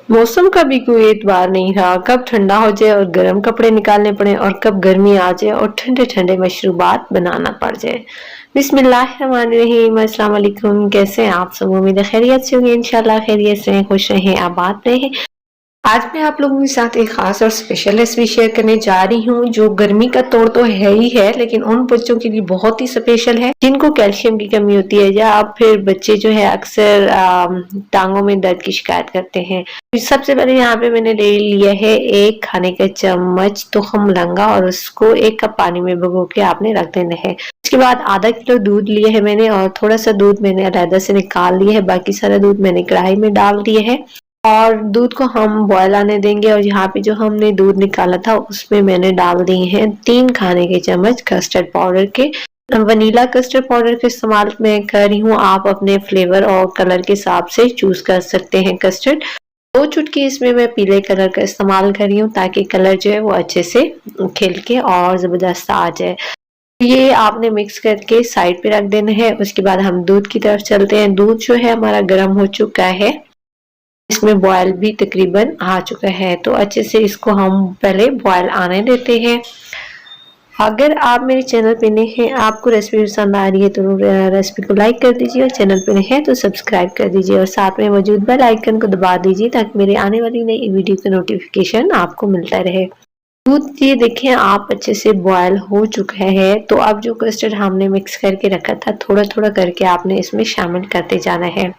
मौसम का भी कोई एतबार नहीं रहा, कब ठंडा हो जाए और गर्म कपड़े निकालने पड़े और कब गर्मी आ जाए और ठंडे-ठंडे मशरूबात बनाना पड़ जाए। बिस्मिल्लाहिर्रहमानिर्रहीम, अस्सलाम वालेकुम। कैसे हैं आप सब? उम्मीद है खैरियत से होंगे। इंशाल्लाह खैरियत से रहें, खुश रहें, आबाद रहें। आज मैं आप लोगों के साथ एक खास और स्पेशल रेसिपी शेयर करने जा रही हूँ जो गर्मी का तौर तो है ही है, लेकिन उन बच्चों के लिए बहुत ही स्पेशल है जिनको कैल्शियम की कमी होती है या फिर बच्चे जो है अक्सर टांगों में दर्द की शिकायत करते हैं। तो सबसे पहले यहाँ पे मैंने ले लिया है एक खाने का चम्मच तुखम लंगा और उसको एक कप पानी में भिगो के आपने रख देना है। उसके बाद आधा किलो दूध लिया है मैंने और थोड़ा सा दूध मैंने अलग से निकाल लिया है, बाकी सारा दूध मैंने कढ़ाई में डाल दिया है और दूध को हम बॉयल आने देंगे। और यहाँ पे जो हमने दूध निकाला था उसमें मैंने डाल दिए हैं 3 खाने के चम्मच कस्टर्ड पाउडर के। वनीला कस्टर्ड पाउडर का इस्तेमाल मैं कर रही हूँ, आप अपने फ्लेवर और कलर के हिसाब से चूज कर सकते हैं कस्टर्ड। 2 चुटकी इसमें मैं पीले कलर का इस्तेमाल कर रही हूँ ताकि कलर जो है वो अच्छे से खिल के और जबरदस्त आ जाए। ये आपने मिक्स करके साइड पे रख देना है। उसके बाद हम दूध की तरफ चलते हैं। दूध जो है हमारा गर्म हो चुका है, इसमें बॉयल भी तकरीबन आ चुका है, तो अच्छे से इसको हम पहले बॉयल आने देते हैं। अगर आप मेरे चैनल पे नए हैं, आपको रेसिपी पसंद आ रही है तो रेसिपी को लाइक कर दीजिए और चैनल पे नए हैं तो सब्सक्राइब कर दीजिए और साथ में मौजूद बेल आइकन को दबा दीजिए ताकि मेरे आने वाली नई वीडियो का नोटिफिकेशन आपको मिलता रहे। दूध ये देखें आप अच्छे से बॉयल हो चुका है, तो अब जो कस्टर्ड हमने मिक्स करके रखा था थोड़ा थोड़ा करके आपने इसमें शामिल करते जाना है।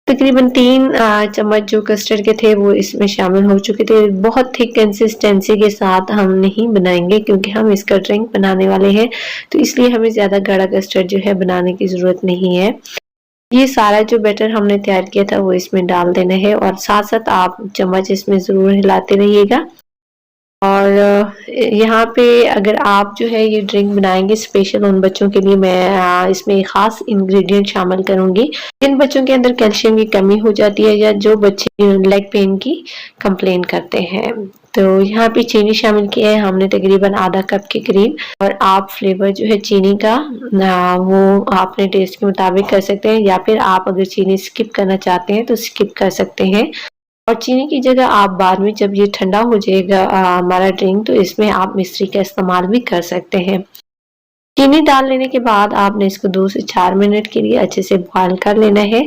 तकरीबन 3 चम्मच जो कस्टर्ड के थे वो इसमें शामिल हो चुके थे। बहुत थिक कंसिस्टेंसी के साथ हम नहीं बनाएंगे क्योंकि हम इसका ड्रिंक बनाने वाले हैं, तो इसलिए हमें ज़्यादा गाढ़ा कस्टर्ड जो है बनाने की ज़रूरत नहीं है। ये सारा जो बैटर हमने तैयार किया था वो इसमें डाल देना है और साथ-साथ आप चम्मच इसमें ज़रूर हिलाते रहिएगा। और यहाँ पे अगर आप जो है ये ड्रिंक बनाएंगे स्पेशल उन बच्चों के लिए, मैं इसमें एक खास इंग्रेडिएंट शामिल करूंगी जिन बच्चों के अंदर कैल्शियम की कमी हो जाती है या जो बच्चे लेग पेन की कंप्लेन करते हैं। तो यहाँ पे चीनी शामिल किया है हमने तकरीबन आधा कप के करीब, और आप फ्लेवर जो है चीनी का वो अपने टेस्ट के मुताबिक कर सकते हैं या फिर आप अगर चीनी स्किप करना चाहते हैं तो स्किप कर सकते हैं। और चीनी की जगह आप बाद में जब ये ठंडा हो जाएगा हमारा ड्रिंक, तो इसमें आप मिश्री का इस्तेमाल भी कर सकते हैं। चीनी डाल लेने के बाद आपने इसको 2 से 4 मिनट के लिए अच्छे से बॉयल कर लेना है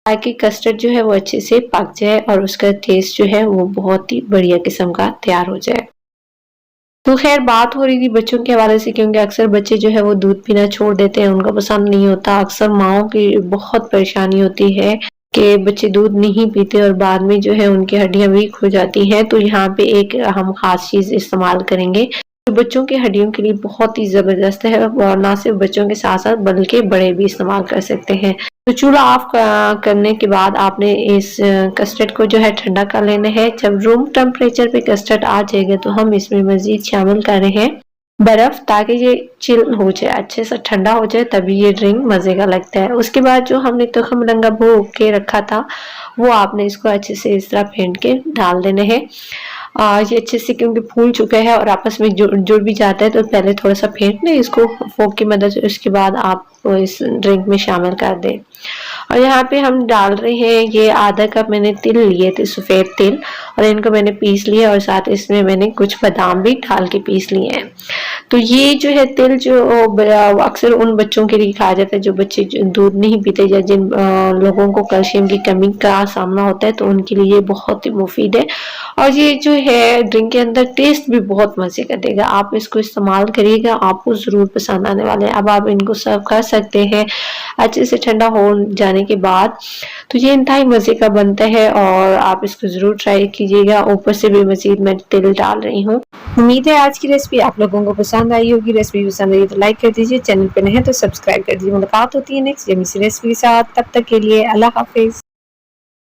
ताकि कस्टर्ड जो है वो अच्छे से पक जाए और उसका टेस्ट जो है वो बहुत ही बढ़िया किस्म का तैयार हो जाए। तो खैर बात हो रही थी बच्चों के हवाले से, क्योंकि अक्सर बच्चे जो है वो दूध पीना छोड़ देते हैं, उनको पसंद नहीं होता। अक्सर माओं की बहुत परेशानी होती है कि बच्चे दूध नहीं पीते और बाद में जो है उनकी हड्डियां वीक हो जाती हैं। तो यहाँ पे एक हम खास चीज इस्तेमाल करेंगे जो बच्चों की हड्डियों के लिए बहुत ही जबरदस्त है और ना सिर्फ बच्चों के साथ साथ बल्कि बड़े भी इस्तेमाल कर सकते हैं। तो चूल्हा ऑफ करने के बाद आपने इस कस्टर्ड को जो है ठंडा कर लेना है। जब रूम टेम्परेचर पे कस्टर्ड आ जाएगा तो हम इसमें मजीद शामिल कर रहे हैं बर्फ ताकि ये चिल हो जाए, अच्छे से ठंडा हो जाए, तभी ये ड्रिंक मजे का लगता है। उसके बाद जो हमने तुखम लंगा भून के रखा था वो आपने इसको अच्छे से इस तरह फेंट के डाल देना है। ये अच्छे से क्योंकि फूल चुका है और आपस में जुड़ भी जाता है, तो पहले थोड़ा सा फेंट लें इसको फोक की मदद से, उसके बाद आप इस ड्रिंक में शामिल कर दें। और यहाँ पे हम डाल रहे हैं ये आधा कप मैंने तिल लिए थे, सफ़ेद तिल, और इनको मैंने पीस लिया और साथ इसमें मैंने कुछ बादाम भी डाल के पीस लिए हैं। तो ये जो है तिल जो अक्सर उन बच्चों के लिए खाया जाता है जो बच्चे दूध नहीं पीते या जिन लोगों को कैल्शियम की कमी का सामना होता है, तो उनके लिए ये बहुत ही मुफीद है और ये जो है ड्रिंक के अंदर टेस्ट भी बहुत मजे का देगा। आप इसको इस्तेमाल करिएगा, आपको जरूर पसंद आने वाले हैं। अब आप इनको सर्व कर सकते हैं अच्छे से ठंडा हो जाने के बाद। तो ये इंतहाई मजे का बनता है और आप इसको जरूर ट्राई कीजिएगा। ऊपर से भी मजीद मैं तिल डाल रही हूँ। उम्मीद है आज की रेसिपी आप लोगों को पसंद आई होगी। रेसिपी पसंद आई तो लाइक कर दीजिए, चैनल पे नए हैं तो सब्सक्राइब कर दीजिए। मुलाकात होती है नेक्स्ट यमी सी रेसिपी के साथ, तब तक के लिए अल्लाह हाफिज।